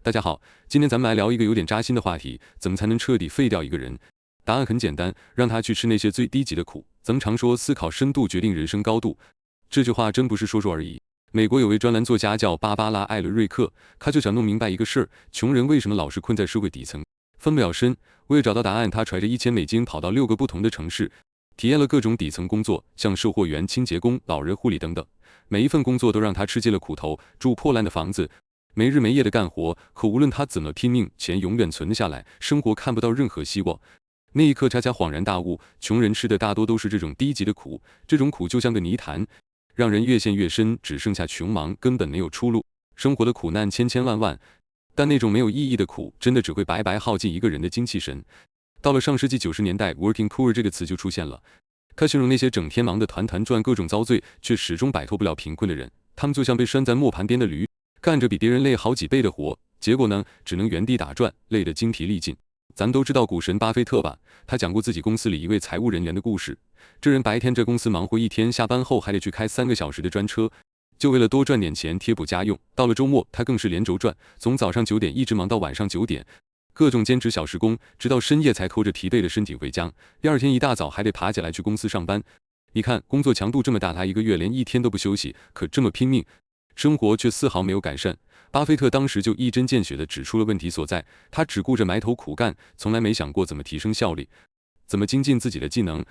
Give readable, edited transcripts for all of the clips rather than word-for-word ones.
大家好，今天咱们来聊一个有点扎心的话题：怎么才能彻底废掉一个人？答案很简单，让他去吃那些最低级的苦。咱们常说思考深度决定人生高度，这句话真不是说说而已。美国有位专栏作家叫芭芭拉·艾伦瑞克，他就想弄明白一个事儿：穷人为什么老是困在社会底层，翻不了身？为了找到答案，他揣着$1000跑到6个不同的城市，体验了各种底层工作，像售货员、清洁工、老人护理等等。每一份工作都让他吃尽了苦头，住破烂的房子，没日没夜的干活。可无论他怎么拼命，钱永远存了下来，生活看不到任何希望。那一刻，恰恰恍然大悟，穷人吃的大多都是这种低级的苦，这种苦就像个泥潭，让人越陷越深，只剩下穷忙，根本没有出路。生活的苦难千千万万，但那种没有意义的苦，真的只会白白耗尽一个人的精气神。到了上世纪90年代 ，working poor 这个词就出现了，它形容那些整天忙得团团转、各种遭罪，却始终摆脱不了贫困的人。他们就像被拴在磨盘边的驴，干着比别人累好几倍的活，结果呢，只能原地打转，累得精疲力尽。咱都知道股神巴菲特吧？他讲过自己公司里一位财务人员的故事。这人白天在公司忙活一天，下班后还得去开3个小时的专车，就为了多赚点钱贴补家用。到了周末，他更是连轴转，从早上9点一直忙到晚上9点，各种兼职小时工，直到深夜才拖着疲惫的身体回家。第二天一大早还得爬起来去公司上班。你看，工作强度这么大，他1个月连1天都不休息，可这么拼命，生活却丝毫没有改善。巴菲特当时就一针见血地指出了问题所在，他只顾着埋头苦干，从来没想过怎么提升效率，怎么精进自己的技能。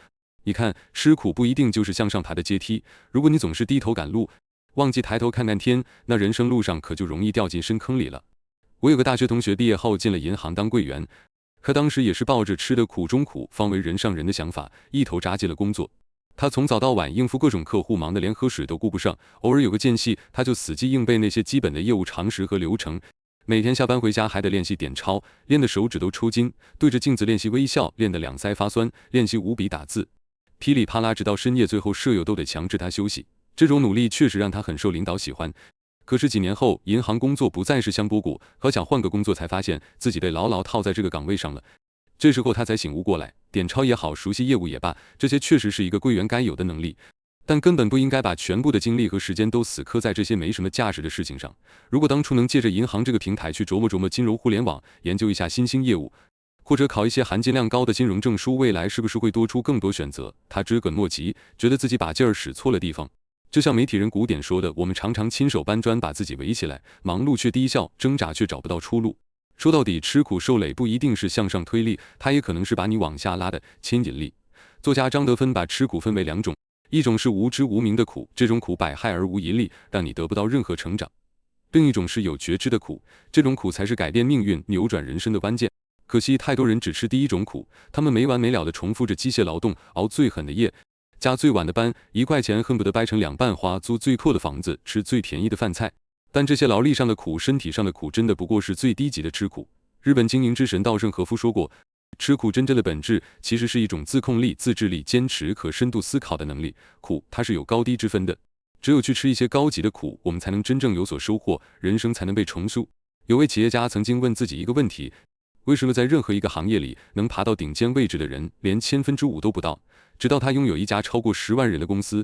你看，吃苦不一定就是向上爬的阶梯，如果你总是低头赶路，忘记抬头看看天，那人生路上可就容易掉进深坑里了。我有个大学同学毕业后进了银行当柜员，他当时也是抱着吃得苦中苦，方为人上人的想法，一头扎进了工作。他从早到晚应付各种客户，忙得连喝水都顾不上，偶尔有个间隙，他就死记硬背那些基本的业务常识和流程。每天下班回家还得练习点钞，练得手指都抽筋，对着镜子练习微笑，练得两腮发酸，练习五笔打字，噼里啪啦直到深夜，最后舍友都得强制他休息。这种努力确实让他很受领导喜欢。可是几年后，银行工作不再是香饽饽，可想换个工作，才发现自己被牢牢套在这个岗位上了。这时候他才醒悟过来，点钞也好，熟悉业务也罢，这些确实是一个柜员该有的能力，但根本不应该把全部的精力和时间都死磕在这些没什么价值的事情上。如果当初能借着银行这个平台去琢磨琢磨金融互联网，研究一下新兴业务，或者考一些含金量高的金融证书，未来是不是会多出更多选择？他知梗莫及，觉得自己把劲儿使错了地方。就像媒体人古典说的，我们常常亲手搬砖把自己围起来，忙碌却低效，挣扎却找不到出路。说到底，吃苦受累不一定是向上推力，它也可能是把你往下拉的牵引力。作家张德芬把吃苦分为2种，一种是无知无明的苦，这种苦百害而无一利，让你得不到任何成长；另一种是有觉知的苦，这种苦才是改变命运、扭转人生的关键。可惜太多人只吃第一种苦，他们没完没了地重复着机械劳动，熬最狠的夜，加最晚的班，1块钱恨不得掰成2半花，租最破的房子，吃最便宜的饭菜。但这些劳力上的苦，身体上的苦，真的不过是最低级的吃苦。日本经营之神稻盛和夫说过，吃苦真正的本质其实是一种自控力、自制力、坚持和深度思考的能力。苦它是有高低之分的，只有去吃一些高级的苦，我们才能真正有所收获，人生才能被重塑。有位企业家曾经问自己一个问题：为什么在任何一个行业里能爬到顶尖位置的人连5%都不到？直到他拥有一家超过10万人的公司，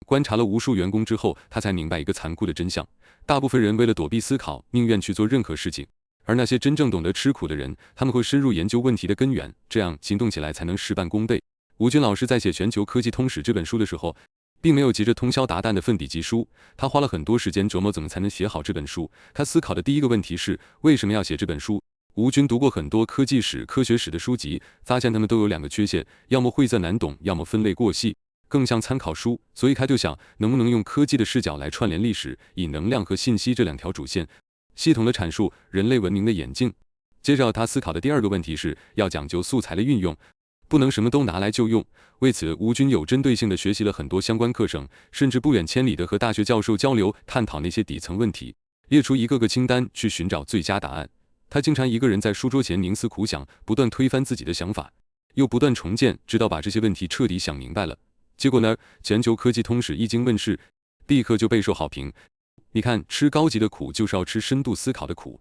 观察了无数员工之后，他才明白一个残酷的真相：大部分人为了躲避思考，宁愿去做任何事情，而那些真正懂得吃苦的人，他们会深入研究问题的根源，这样行动起来才能事半功倍。吴军老师在写《全球科技通史》这本书的时候，并没有急着通宵达旦的奋笔疾书，他花了很多时间琢磨怎么才能写好这本书。他思考的第一个问题是，为什么要写这本书？吴军读过很多科技史、科学史的书籍，发现他们都有2个缺陷，要么晦涩难懂，要么分类过细，更像参考书。所以他就想，能不能用科技的视角来串联历史，以能量和信息这2条主线，系统的阐述人类文明的演进。接着他思考的第2个问题是，要讲究素材的运用，不能什么都拿来就用。为此，吴军有针对性地学习了很多相关课程，甚至不远千里地和大学教授交流，探讨那些底层问题，列出一个个清单去寻找最佳答案。他经常一个人在书桌前凝思苦想，不断推翻自己的想法，又不断重建，直到把这些问题彻底想明白了。结果呢，全球科技通史一经问世，立刻就备受好评。你看，吃高级的苦就是要吃深度思考的苦。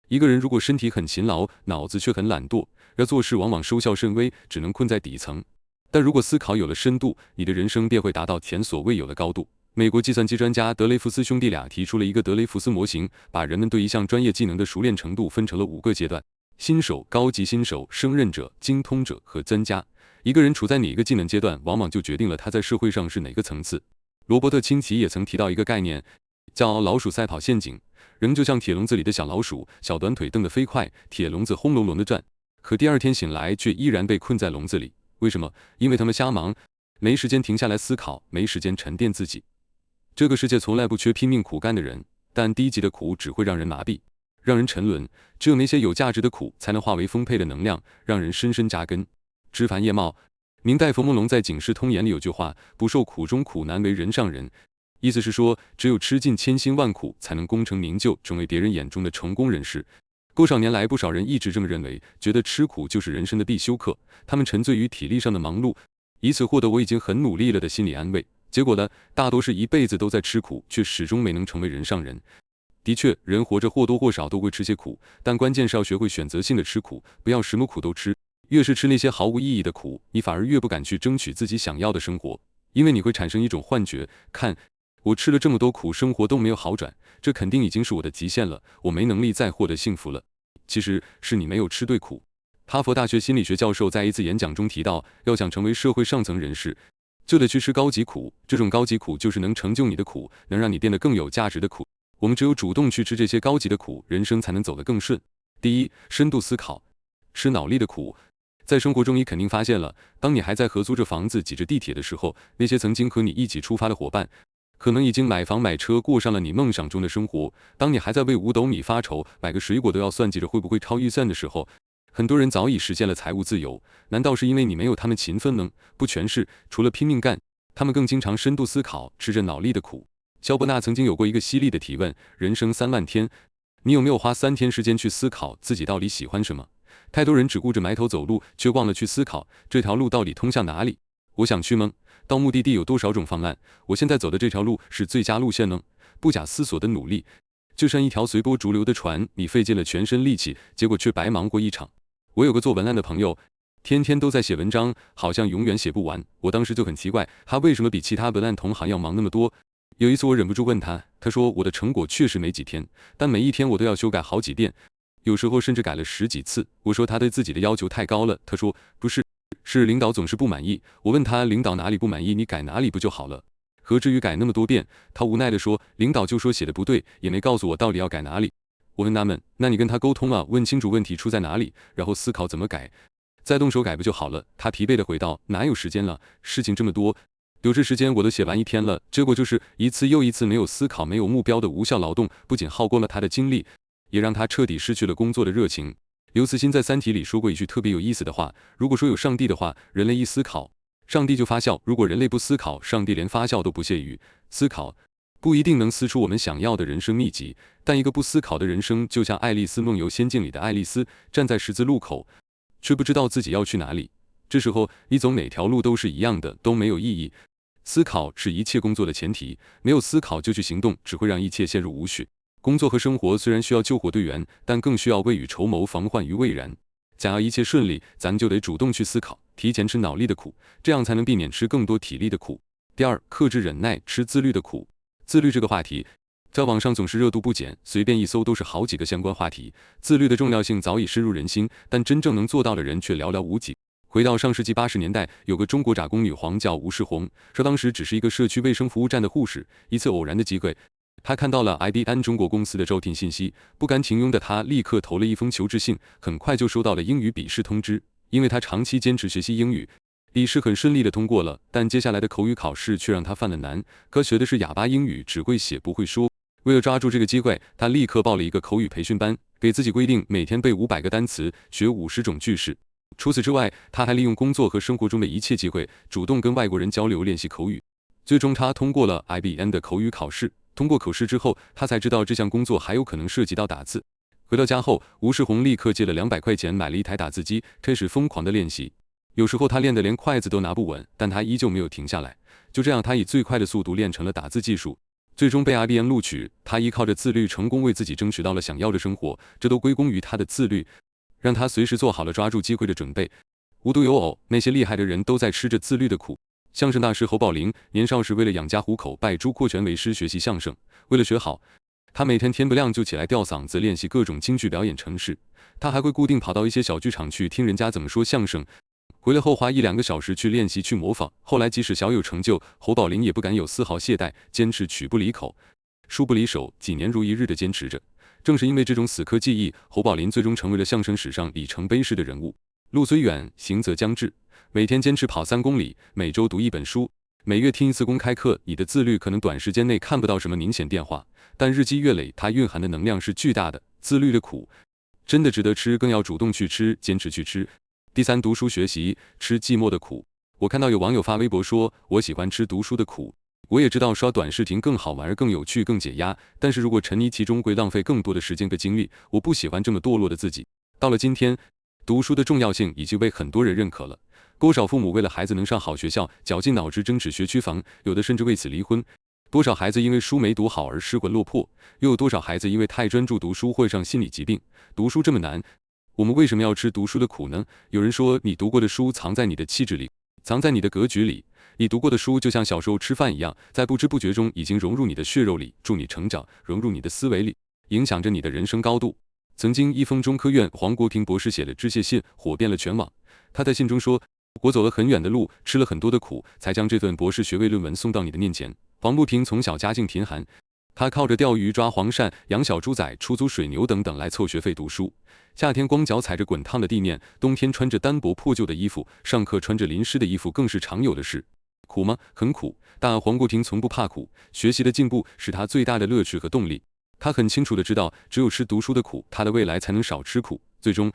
一个人如果身体很勤劳，脑子却很懒惰，要做事往往收效甚微，只能困在底层。但如果思考有了深度，你的人生便会达到前所未有的高度。美国计算机专家德雷福斯兄弟俩提出了一个德雷福斯模型，把人们对一项专业技能的熟练程度分成了5个阶段：新手、高级新手、胜任者、精通者和专家。一个人处在哪个技能阶段，往往就决定了他在社会上是哪个层次。罗伯特·清崎也曾提到一个概念，叫老鼠赛跑陷阱。人就像铁笼子里的小老鼠，小短腿蹬得飞快，铁笼子轰隆隆地转，可第二天醒来却依然被困在笼子里。为什么？因为他们瞎忙，没时间停下来思考，没时间沉淀自己。这个世界从来不缺拼命苦干的人，但低级的苦只会让人麻痹，让人沉沦。只有那些有价值的苦，才能化为丰沛的能量，让人深深扎根。枝繁叶茂。明代冯梦龙在《警世通言》里有句话：不受苦中苦，难为人上人。意思是说，只有吃尽千辛万苦，才能功成名就，成为别人眼中的成功人士。多少年来，不少人一直这么认为，觉得吃苦就是人生的必修课。他们沉醉于体力上的忙碌，以此获得我已经很努力了的心理安慰。结果呢，大多是一辈子都在吃苦，却始终没能成为人上人。的确，人活着或多或少都会吃些苦，但关键是要学会选择性的吃苦，不要什么苦都吃。越是吃那些毫无意义的苦，你反而越不敢去争取自己想要的生活，因为你会产生一种幻觉，看，我吃了这么多苦，生活都没有好转，这肯定已经是我的极限了，我没能力再获得幸福了。其实是你没有吃对苦。哈佛大学心理学教授在一次演讲中提到，要想成为社会上层人士，就得去吃高级苦，这种高级苦就是能成就你的苦，能让你变得更有价值的苦。我们只有主动去吃这些高级的苦，人生才能走得更顺。第一，深度思考，吃脑力的苦。在生活中，你肯定发现了，当你还在合租着房子挤着地铁的时候，那些曾经和你一起出发的伙伴，可能已经买房买车，过上了你梦想中的生活。当你还在为5斗米发愁，买个水果都要算计着会不会超预算的时候，很多人早已实现了财务自由。难道是因为你没有他们勤奋呢？不全是，除了拼命干，他们更经常深度思考，吃着脑力的苦。萧伯纳曾经有过一个犀利的提问：人生3万天，你有没有花3天时间去思考自己到底喜欢什么？太多人只顾着埋头走路，却忘了去思考这条路到底通向哪里。我想去吗？到目的地有多少种方案？我现在走的这条路是最佳路线呢？不假思索的努力，就像一条随波逐流的船，你费尽了全身力气，结果却白忙活一场。我有个做文案的朋友，天天都在写文章，好像永远写不完。我当时就很奇怪，他为什么比其他文案同行要忙那么多？有一次我忍不住问他，他说我的成果确实没几天，但每一天我都要修改好几遍。有时候甚至改了10几次。我说他对自己的要求太高了，他说不是，是领导总是不满意。我问他领导哪里不满意，你改哪里不就好了？何至于改那么多遍？他无奈地说，领导就说写的不对，也没告诉我到底要改哪里。我很纳闷，那你跟他沟通啊，问清楚问题出在哪里，然后思考怎么改，再动手改不就好了？他疲惫地回道，哪有时间了，事情这么多，有这时间我都写完1天了。结果就是一次又一次没有思考、没有目标的无效劳动，不仅耗光了他的精力，也让他彻底失去了工作的热情。刘慈欣在《三体》里说过一句特别有意思的话，如果说有上帝的话，人类一思考，上帝就发笑；如果人类不思考，上帝连发笑都不屑于。思考不一定能思出我们想要的人生秘籍，但一个不思考的人生，就像《爱丽丝梦游仙境》里的爱丽丝，站在十字路口，却不知道自己要去哪里。这时候你走哪条路都是一样的，都没有意义。思考是一切工作的前提，没有思考就去行动，只会让一切陷入无序。工作和生活虽然需要救火队员，但更需要未雨绸缪，防患于未然。想要一切顺利，咱就得主动去思考，提前吃脑力的苦，这样才能避免吃更多体力的苦。第二，克制忍耐，吃自律的苦。自律这个话题，在网上总是热度不减，随便一搜都是好几个相关话题。自律的重要性早已深入人心，但真正能做到的人却寥寥无几。回到上世纪80年代，有个中国打工女皇叫吴世红，说当时只是一个社区卫生服务站的护士。一次偶然的机会，她看到了 IBM 中国公司的招聘信息，不甘情愿的她立刻投了一封求职信，很快就收到了英语笔试通知。因为她长期坚持学习英语，笔试很顺利的通过了，但接下来的口语考试却让她犯了难。可学的是哑巴英语，只会写不会说。为了抓住这个机会，她立刻报了一个口语培训班，给自己规定每天背500个单词，学50种句式。除此之外，他还利用工作和生活中的一切机会，主动跟外国人交流练习口语。最终他通过了 IBM 的口语考试。通过口试之后，他才知道这项工作还有可能涉及到打字。回到家后，吴世红立刻借了200块钱买了一台打字机，开始疯狂的练习。有时候他练得连筷子都拿不稳，但他依旧没有停下来。就这样，他以最快的速度练成了打字技术，最终被 IBM 录取。他依靠着自律，成功为自己争取到了想要的生活，这都归功于他的自律，让他随时做好了抓住机会的准备。无独有偶，那些厉害的人都在吃着自律的苦。相声大师侯宝林年少时为了养家糊口，拜朱阔全为师学习相声。为了学好，他每天天不亮就起来吊嗓子练习各种京剧表演程式。他还会固定跑到一些小剧场去听人家怎么说相声，回来后花1-2个小时去练习去模仿。后来即使小有成就，侯宝林也不敢有丝毫懈怠，坚持曲不离口，书不离手，几年如一日的坚持着。正是因为这种死磕技艺，侯宝林最终成为了相声史上里程碑式的人物。路虽远，行则将至。每天坚持跑3公里，每周读1本书，每月听1次公开课。你的自律可能短时间内看不到什么明显变化，但日积月累，它蕴含的能量是巨大的。自律的苦真的值得吃，更要主动去吃，坚持去吃。第3，读书学习，吃寂寞的苦。我看到有网友发微博说，我喜欢吃读书的苦。我也知道刷短视频更好玩、更有趣、更解压，但是如果沉溺其中会浪费更多的时间和精力。我不喜欢这么堕落的自己。到了今天，读书的重要性已经被很多人认可了。多少父母为了孩子能上好学校，绞尽脑汁争取学区房，有的甚至为此离婚。多少孩子因为书没读好而失魂落魄，又有多少孩子因为太专注读书患上心理疾病。读书这么难，我们为什么要吃读书的苦呢？有人说，你读过的书藏在你的气质里，藏在你的格局里。你读过的书就像小时候吃饭一样，在不知不觉中已经融入你的血肉里，助你成长，融入你的思维里，影响着你的人生高度。曾经一封中科院黄国平博士写了致谢信，火遍了全网。他在信中说，我走了很远的路，吃了很多的苦，才将这份博士学位论文送到你的面前。黄国平从小家境贫寒，他靠着钓鱼、抓黄鳝、养小猪仔、出租水牛等等来凑学费读书。夏天光脚踩着滚烫的地面，冬天穿着单薄破旧的衣服，上课穿着淋湿的衣服更是常有的事。苦吗？很苦，但黄国平从不怕苦，学习的进步是他最大的乐趣和动力。他很清楚地知道，只有吃读书的苦，他的未来才能少吃苦。最终，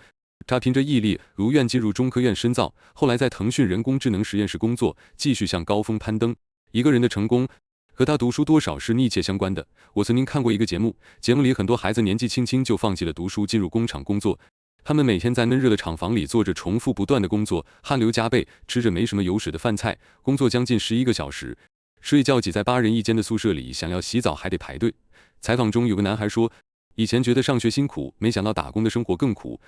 他凭着毅力如愿进入中科院深造，后来在腾讯人工智能实验室工作，继续向高峰攀登。一个人的成功和他读书多少是密切相关的。我曾经看过一个节目，节目里很多孩子年纪轻轻就放弃了读书，进入工厂工作。他们每天在闷热的厂房里做着重复不断的工作，汗流浃背，吃着没什么油水的饭菜，工作将近11个小时，睡觉挤在8人一间的宿舍里，想要洗澡还得排队。采访中有个男孩说，以前觉得上学辛苦，没想到打工的生活更苦，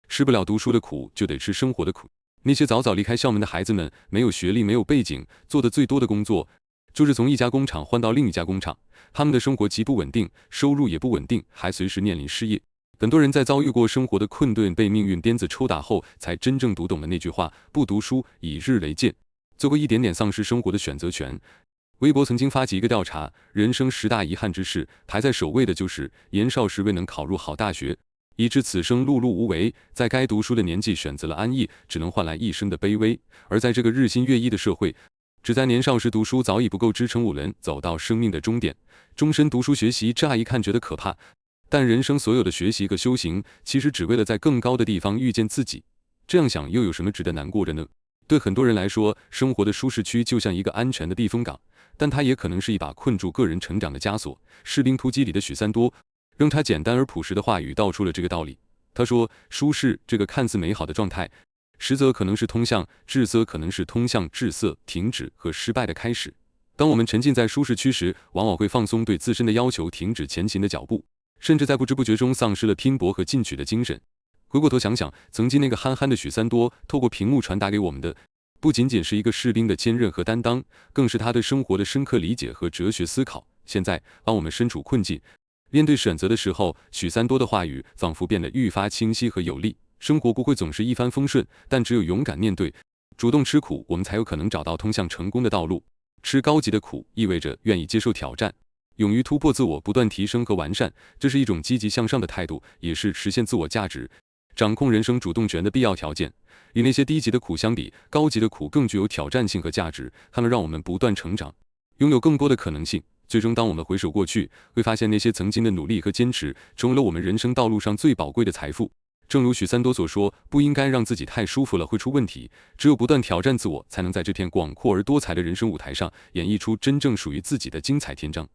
吃不了读书的苦，就得吃生活的苦。那些早早离开校门的孩子们，没有学历，没有背景，做的最多的工作就是从一家工厂换到另一家工厂。他们的生活极不稳定，收入也不稳定，还随时面临失业。很多人在遭遇过生活的困顿，被命运鞭子抽打后，才真正读懂了那句话：不读书，以日为鉴。最后一点点丧失生活的选择权。微博曾经发起一个调查，人生10大遗憾之事，排在首位的就是年少时未能考入好大学，以致此生碌碌无为，在该读书的年纪选择了安逸，只能换来一生的卑微。而在这个日新月异的社会，只在年少时读书早已不够支撑我们走到生命的终点。终身读书学习，乍一看觉得可怕，但人生所有的学习和修行，其实只为了在更高的地方遇见自己。这样想又有什么值得难过的呢？对很多人来说，生活的舒适区就像一个安全的避风港，但它也可能是一把困住个人成长的枷锁。《士兵突击》里的许三多，用他简单而朴实的话语道出了这个道理。他说，舒适这个看似美好的状态，实则可能是通向滞涩，可能是通向滞涩、停止和失败的开始。当我们沉浸在舒适区时，往往会放松对自身的要求，停止前行的脚步，甚至在不知不觉中丧失了拼搏和进取的精神。回过头想想，曾经那个憨憨的许三多，透过屏幕传达给我们的，不仅仅是一个士兵的坚韧和担当，更是他对生活的深刻理解和哲学思考。现在，当我们身处困境，面对选择的时候，许三多的话语仿佛变得愈发清晰和有力。生活不会总是一帆风顺，但只有勇敢面对，主动吃苦，我们才有可能找到通向成功的道路。吃高级的苦，意味着愿意接受挑战，勇于突破自我，不断提升和完善，这是一种积极向上的态度，也是实现自我价值、掌控人生主动权的必要条件。与那些低级的苦相比，高级的苦更具有挑战性和价值，它们让我们不断成长，拥有更多的可能性。最终，当我们回首过去，会发现那些曾经的努力和坚持，成为了我们人生道路上最宝贵的财富。正如许三多所说，不应该让自己太舒服了，会出问题。只有不断挑战自我，才能在这片广阔而多彩的人生舞台上，演绎出真正属于自己的精彩篇章。